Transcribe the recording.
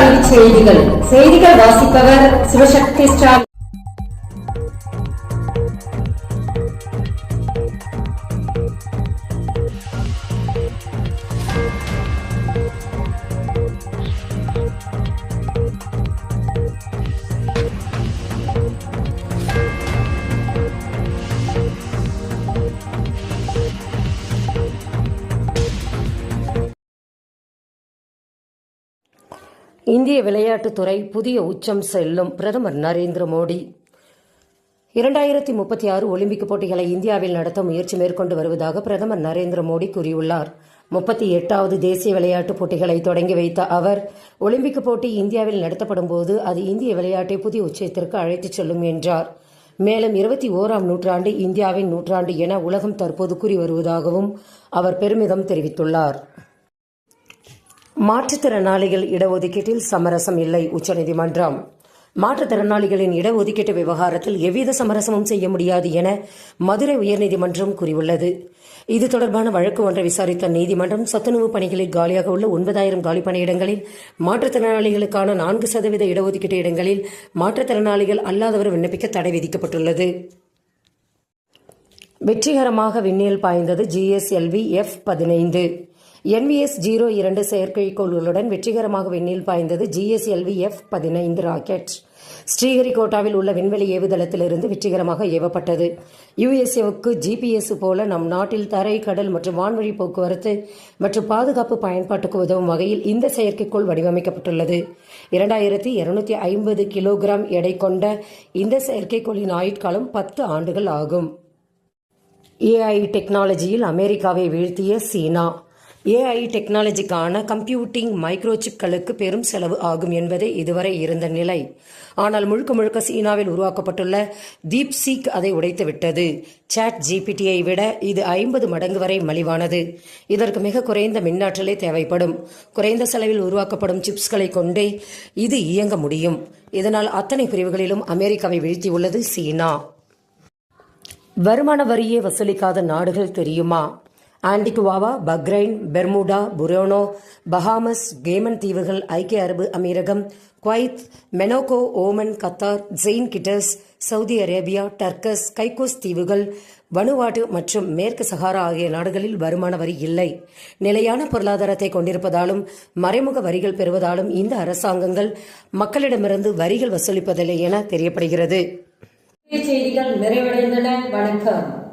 கல்வி செய்திகள். செய்திகள் வாசிப்பவர் சிவசக்தி ஸ்டாலின். இந்திய விளையாட்டுத்துறை புதிய உச்சம் செல்லும் பிரதமர் நரேந்திர மோடி. 2036 ஒலிம்பிக் போட்டிகளை இந்தியாவில் நடத்த முயற்சி மேற்கொண்டு வருவதாக பிரதமர் நரேந்திர மோடி கூறியுள்ளார். 38வது தேசிய விளையாட்டுப் போட்டிகளை தொடங்கி வைத்த அவர், ஒலிம்பிக் போட்டி இந்தியாவில் நடத்தப்படும் போது அது இந்திய விளையாட்டை புதிய உச்சத்திற்கு அழைத்துச் செல்லும் என்றார். மேலும் 21ஆம் நூற்றாண்டு இந்தியாவின் நூற்றாண்டு என உலகம் தற்போது கூறி வருவதாகவும் அவர் பெருமிதம் தெரிவித்துள்ளார். மாற்றுத்திறனாளிகள் இடஒதுக்கீட்டில் சமரசம் இல்லை உச்சநீதிமன்றம். மாற்றுத்திறனாளிகளின் இடஒதுக்கீட்டு விவகாரத்தில் எவ்வித சமரசமும் செய்ய முடியாது என மதுரை உயர்நீதிமன்றம் கூறியுள்ளது. இது தொடர்பான வழக்கு ஒன்றை விசாரித்த நீதிமன்றம், சத்துணவு பணிகளில் காலியாக உள்ள 9000 காலி பணியிடங்களில் மாற்றுத்திறனாளிகளுக்கான 4% இடஒதுக்கீட்டு இடங்களில் மாற்றுத்திறனாளிகள் அல்லாதவர் விண்ணப்பிக்க தடை விதிக்கப்பட்டுள்ளது. வெற்றிகரமாக விண்ணில் பாய்ந்தது GSLV F-15. NVS-02 செயற்கைக்கோள்களுடன் வெற்றிகரமாக விண்ணில் பாய்ந்தது GSLV F-15 ராக்கெட். ஸ்ரீஹரிகோட்டாவில் உள்ள விண்வெளி ஏவுதளத்திலிருந்து வெற்றிகரமாக ஏவப்பட்டது. USA-வுக்கு GPS போல நம் நாட்டில் தரை, கடல் மற்றும் வான்வழி போக்குவரத்து மற்றும் பாதுகாப்பு பயன்பாட்டுக்கு உதவும் வகையில் இந்த செயற்கைக்கோள் வடிவமைக்கப்பட்டுள்ளது. 2250 கிலோகிராம் எடை கொண்ட இந்த செயற்கைக்கோளின் ஆயுட்காலம் 10 ஆண்டுகள் ஆகும். AI டெக்னாலஜியில் அமெரிக்காவை வீழ்த்திய சீனா. AI டெக்னாலஜிக்கான கம்ப்யூட்டிங் மைக்ரோசிப்களுக்கு பெரும் செலவு ஆகும் என்பதே இதுவரை இருந்த நிலை. ஆனால் முழுக்க சீனாவில் உருவாக்கப்பட்டுள்ள DeepSeek அதை உடைத்துவிட்டது. ChatGPT-யை விட இது 50 மடங்கு வரை மலிவானது. இதற்கு மிக குறைந்த மின்னாற்றலே தேவைப்படும். குறைந்த செலவில் உருவாக்கப்படும் சிப்ஸ்களை கொண்டே இது இயங்க முடியும். இதனால் அத்தனை பிரிவுகளிலும் அமெரிக்காவை வீழ்த்தியுள்ளது சீனா. வருமான வரியே வசூலிக்காத நாடுகள் தெரியுமா? Antigua, Bahrain, Bermuda, Brunei, Bahamas, Cayman தீவுகள், ஐக்கிய அரபு அமீரகம், Kuwait, Monaco, Oman, Qatar, Saint Kitts, Saudi Arabia, Turks, Caicos தீவுகள், வனுவாட்டு மற்றும் மேற்கு சஹாரா ஆகிய நாடுகளில் வருமான வரி இல்லை. நிலையான பொருளாதாரத்தை கொண்டிருப்பதாலும் மறைமுக வரிகள் பெறுவதாலும் இந்த அரசாங்கங்கள் மக்களிடமிருந்து வரிகள் வசூலிப்பதில்லை என தெரியப்படுகிறது. செய்திகள் நிறைவடைந்தன. வணக்கம்.